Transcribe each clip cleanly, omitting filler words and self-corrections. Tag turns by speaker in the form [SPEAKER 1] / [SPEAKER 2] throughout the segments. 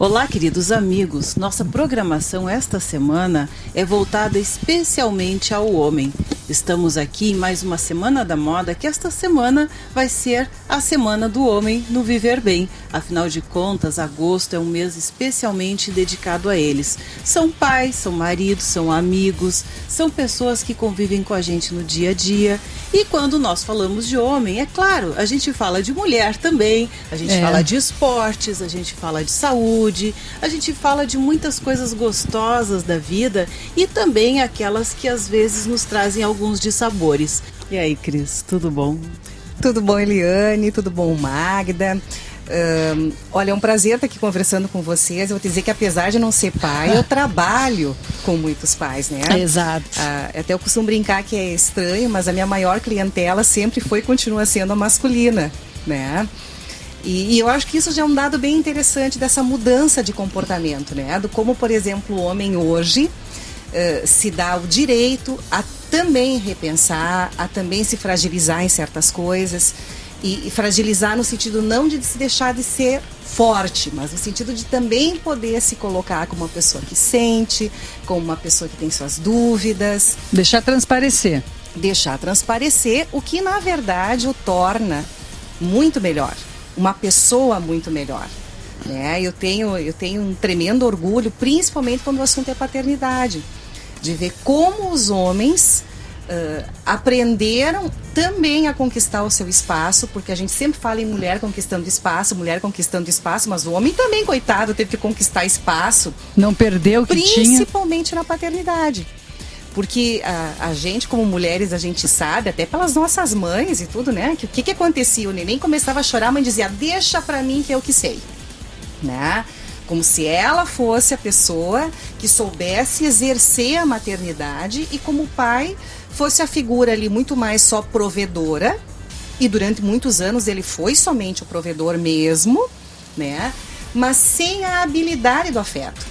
[SPEAKER 1] Olá, queridos amigos. Nossa programação esta semana é voltada especialmente ao homem. Estamos aqui em mais uma Semana da Moda, que esta semana vai ser a Semana do Homem no Viver Bem. Afinal de contas, agosto é um mês especialmente dedicado a eles. São pais, são maridos, são amigos, são pessoas que convivem com a gente no dia a dia. E quando nós falamos de homem, é claro, a gente fala de mulher também, a gente fala de esportes, a gente fala de saúde, a gente fala de muitas coisas gostosas da vida e também aquelas que às vezes nos trazem alguns dissabores. E aí, Cris, tudo bom?
[SPEAKER 2] Tudo bom, Eliane? Tudo bom, Magda? Olha, é um prazer estar aqui conversando com vocês. Eu vou te dizer que apesar de não ser pai, eu trabalho com muitos pais, né?
[SPEAKER 1] Exato.
[SPEAKER 2] Até eu costumo brincar que é estranho, mas a minha maior clientela sempre foi e continua sendo a masculina, né? E eu acho que isso já é um dado bem interessante dessa mudança de comportamento, né? Do como, por exemplo, o homem hoje se dá o direito a também repensar, a também se fragilizar em certas coisas. E fragilizar no sentido não de se deixar de ser forte, mas no sentido de também poder se colocar como uma pessoa que sente, como uma pessoa que tem suas dúvidas.
[SPEAKER 3] Deixar transparecer.
[SPEAKER 2] Deixar transparecer, o que na verdade o torna muito melhor, uma pessoa muito melhor. Né? Eu tenho um tremendo orgulho, principalmente quando o assunto é paternidade, de ver como os homens aprenderam também a conquistar o seu espaço, porque a gente sempre fala em mulher conquistando espaço, mas o homem também, coitado, teve que conquistar espaço.
[SPEAKER 3] Não perdeu o que tinha.
[SPEAKER 2] Principalmente na paternidade. Porque a gente, como mulheres, a gente sabe, até pelas nossas mães e tudo, né? Que o que acontecia? O neném começava a chorar, a mãe dizia, deixa pra mim que eu que sei. Né? Como se ela fosse a pessoa que soubesse exercer a maternidade e como o pai fosse a figura ali muito mais só provedora, e durante muitos anos ele foi somente o provedor mesmo, né? Mas sem a habilidade do afeto.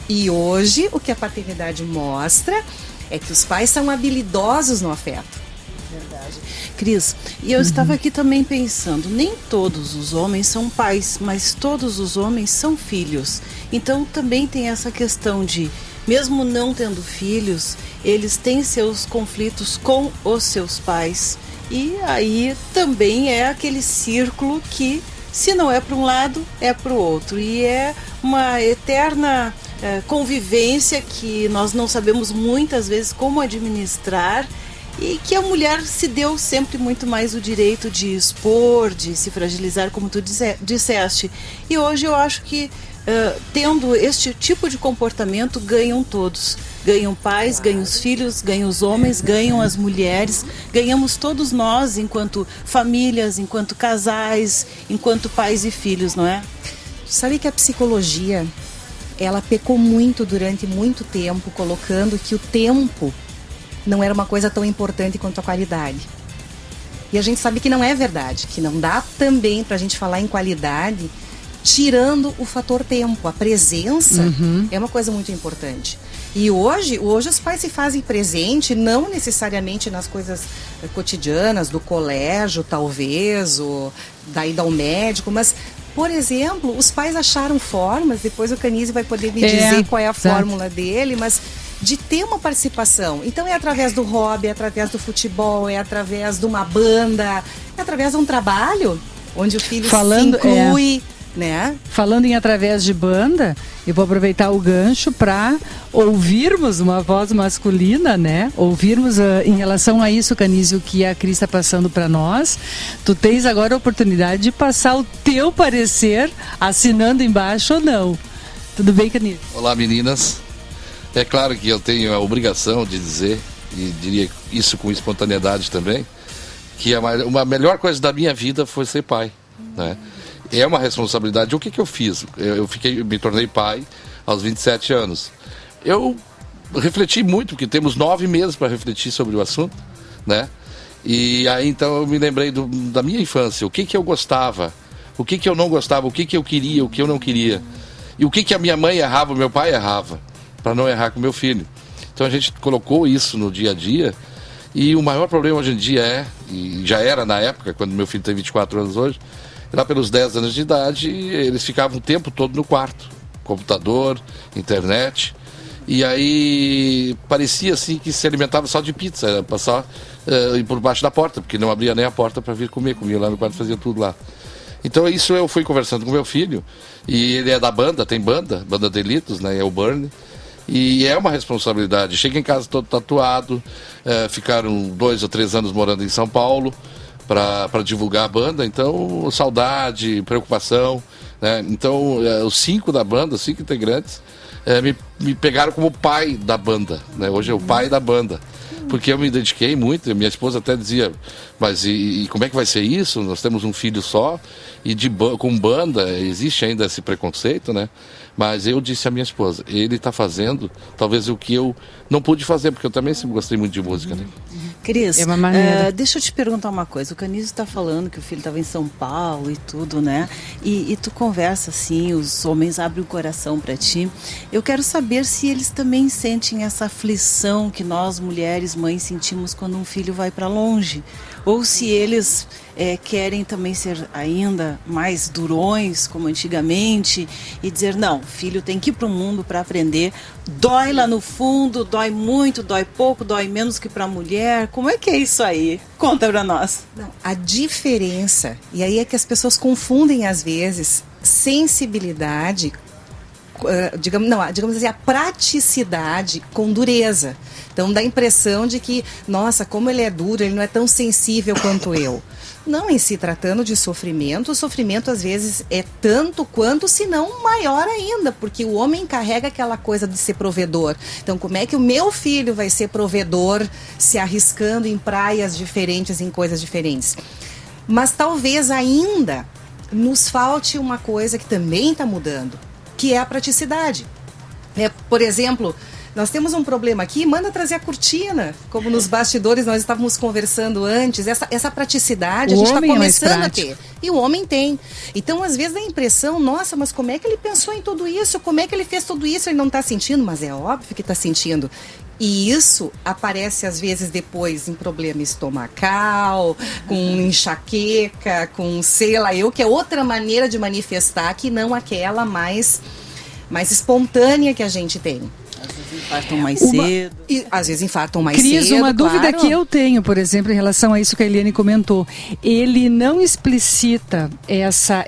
[SPEAKER 2] E hoje o que a paternidade mostra é que os pais são habilidosos no afeto.
[SPEAKER 1] Verdade. Cris, e eu estava aqui também pensando, nem todos os homens são pais, mas todos os homens são filhos. Então também tem essa questão de, mesmo não tendo filhos, eles têm seus conflitos com os seus pais. E aí também é aquele círculo que, se não é para um lado, é para o outro. E é uma eterna convivência que nós não sabemos muitas vezes como administrar, e que a mulher se deu sempre muito mais o direito de expor, de se fragilizar, como tu disseste. E hoje eu acho que, tendo este tipo de comportamento, ganham todos. Ganham pais, ganham os filhos, ganham os homens, ganham as mulheres, ganhamos todos nós enquanto famílias, enquanto casais, enquanto pais e filhos, não é?
[SPEAKER 2] Sabe que a psicologia, ela pecou muito durante muito tempo, colocando que o tempo não era uma coisa tão importante quanto a qualidade. E a gente sabe que não é verdade, que não dá também pra gente falar em qualidade tirando o fator tempo. A presença é uma coisa muito importante. E hoje os pais se fazem presente, não necessariamente nas coisas cotidianas, do colégio talvez, ou da ida ao médico, mas, por exemplo, os pais acharam formas, depois o Canise vai poder me dizer qual é a fórmula dele, mas de ter uma participação. Então é através do hobby, é através do futebol, é através de uma banda, é através de um trabalho onde o filho se inclui, né?
[SPEAKER 3] Falando em através de banda, eu vou aproveitar o gancho para ouvirmos uma voz masculina, né? Ouvirmos em relação a isso, Canise, o que a Cris está passando para nós. Tu tens agora a oportunidade de passar o teu parecer, assinando embaixo ou não. Tudo bem, Canise?
[SPEAKER 4] Olá, meninas. É claro que eu tenho a obrigação de dizer, e diria isso com espontaneidade também, que uma melhor coisa da minha vida foi ser pai, né? É uma responsabilidade. O que eu fiz? Eu me tornei pai aos 27 anos. Eu refleti muito, porque temos 9 meses para refletir sobre o assunto, né? E aí então eu me lembrei da minha infância, o que eu gostava, o que eu não gostava, o que eu queria, o que eu não queria. E o que a minha mãe errava, o meu pai errava, para não errar com meu filho. Então a gente colocou isso no dia a dia, e o maior problema hoje em dia e já era na época, quando meu filho tem 24 anos hoje, lá pelos 10 anos de idade, eles ficavam o tempo todo no quarto, computador, internet. E aí parecia assim que se alimentava só de pizza, era passar ir por baixo da porta, porque não abria nem a porta para vir comer, comia lá no quarto, fazia tudo lá. Então isso eu fui conversando com meu filho, e ele é da banda, tem banda Delitos, né, é o Burn, e é uma responsabilidade. Chega em casa todo tatuado, ficaram 2 ou 3 anos morando em São Paulo para divulgar a banda, então saudade, preocupação, né? Então os 5 da banda, 5 integrantes, me pegaram como pai da banda, né? Hoje é o pai da banda, porque eu me dediquei muito. Minha esposa até dizia, mas e como é que vai ser isso? Nós temos um filho só, e com banda existe ainda esse preconceito, né? Mas eu disse à minha esposa, ele está fazendo talvez o que eu não pude fazer, porque eu também sempre gostei muito de música, né?
[SPEAKER 1] Cris, deixa eu te perguntar uma coisa. O Canizio está falando que o filho estava em São Paulo e tudo, né? E tu conversa assim, os homens abrem o coração para ti. Eu quero saber se eles também sentem essa aflição que nós, mulheres, mães, sentimos quando um filho vai para longe. Ou se eles querem também ser ainda mais durões, como antigamente, e dizer, não, filho tem que ir para o mundo para aprender. Dói lá no fundo, dói muito, dói pouco, dói menos que para a mulher. Como é que é isso aí? Conta para nós.
[SPEAKER 2] Não, a diferença, e aí é que as pessoas confundem às vezes sensibilidade, digamos assim, a praticidade com dureza. Então dá a impressão de que, nossa, como ele é duro, ele não é tão sensível quanto eu. Não, em se tratando de sofrimento, o sofrimento às vezes é tanto quanto, se não maior ainda, porque o homem carrega aquela coisa de ser provedor. Então como é que o meu filho vai ser provedor se arriscando em praias diferentes, em coisas diferentes? Mas talvez ainda nos falte uma coisa que também está mudando, que é a praticidade. Por exemplo, nós temos um problema aqui, manda trazer a cortina, como nos bastidores nós estávamos conversando antes, essa praticidade a gente está começando a ter. E o homem tem. Então, às vezes, dá a impressão, nossa, mas como é que ele pensou em tudo isso? Como é que ele fez tudo isso? Ele não está sentindo? Mas é óbvio que está sentindo. E isso aparece, às vezes, depois em problema estomacal, com enxaqueca, com sei lá eu, que é outra maneira de manifestar que não aquela mais espontânea que a gente tem.
[SPEAKER 1] Às vezes infartam mais cedo.
[SPEAKER 2] E, às vezes infartam mais
[SPEAKER 3] Cris,
[SPEAKER 2] cedo,
[SPEAKER 3] uma dúvida
[SPEAKER 2] claro.
[SPEAKER 3] que eu tenho, por exemplo, em relação a isso que a Eliane comentou. Ele não explicita essa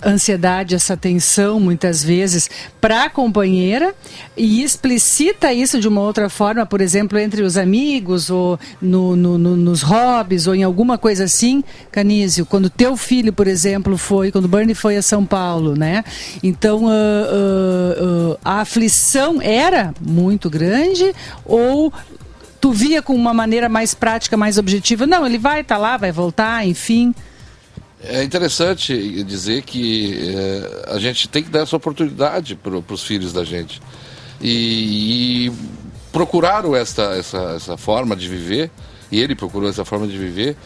[SPEAKER 3] ansiedade, essa tensão, muitas vezes, para a companheira, e explicita isso de uma outra forma, por exemplo, entre os amigos, ou nos hobbies, ou em alguma coisa assim. Canizio, quando teu filho, por exemplo, quando o Bernie foi a São Paulo, né? Então, a aflição era muito grande, ou tu via com uma maneira mais prática, mais objetiva? Não, ele vai estar lá, vai voltar, enfim.
[SPEAKER 4] É interessante dizer que a gente tem que dar essa oportunidade para os filhos da gente. E procuraram essa forma de viver, e ele procurou essa forma de viver,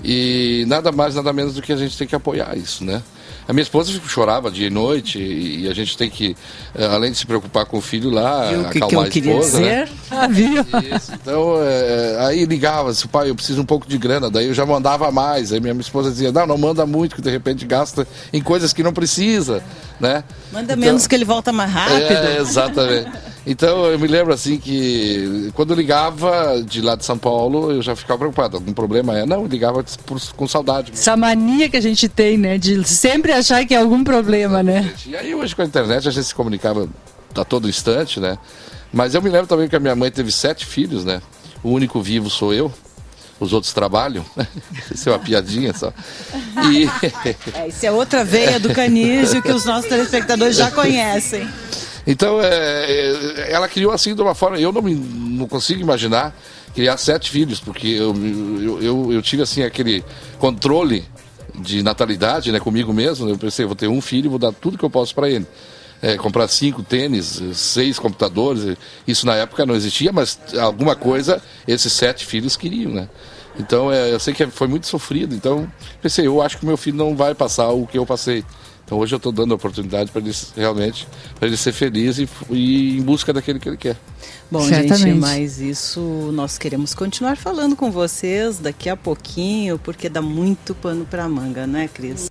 [SPEAKER 4] e nada mais, nada menos do que a gente tem que apoiar isso, né? A minha esposa chorava dia e noite, e a gente tem que, além de se preocupar com o filho lá, acalmar a esposa, né? Isso. Então, aí ligava, assim, pai, eu preciso um pouco de grana, daí eu já mandava mais, aí minha esposa dizia, não manda muito, que de repente gasta em coisas que não precisa, né?
[SPEAKER 1] Manda menos que ele volta mais rápido.
[SPEAKER 4] Exatamente. Então, eu me lembro assim que quando eu ligava de lá de São Paulo, eu já ficava preocupado. Algum problema Não, eu ligava com saudade.
[SPEAKER 3] Essa mania que a gente tem, né? De sempre achar que é algum problema, né?
[SPEAKER 4] E aí hoje com a internet a gente se comunicava a todo instante, né? Mas eu me lembro também que a minha mãe teve 7 filhos, né? O único vivo sou eu. Os outros trabalham. Isso é uma piadinha só.
[SPEAKER 1] Isso é outra veia do Canizio que os nossos telespectadores já conhecem.
[SPEAKER 4] Então, ela criou assim de uma forma... Eu não consigo imaginar criar 7 filhos, porque eu tive assim aquele controle de natalidade, né, comigo mesmo. Eu pensei, vou ter um filho, vou dar tudo que eu posso para ele. Comprar 5 tênis, 6 computadores. Isso na época não existia, mas alguma coisa esses 7 filhos queriam, né? Então, eu sei que foi muito sofrido. Então, pensei, eu acho que o meu filho não vai passar o que eu passei. Então hoje eu estou dando a oportunidade para ele realmente, para ele ser feliz e ir em busca daquele que ele quer.
[SPEAKER 1] Bom, certamente. Gente, mas isso nós queremos continuar falando com vocês daqui a pouquinho, porque dá muito pano para manga, né, Cris?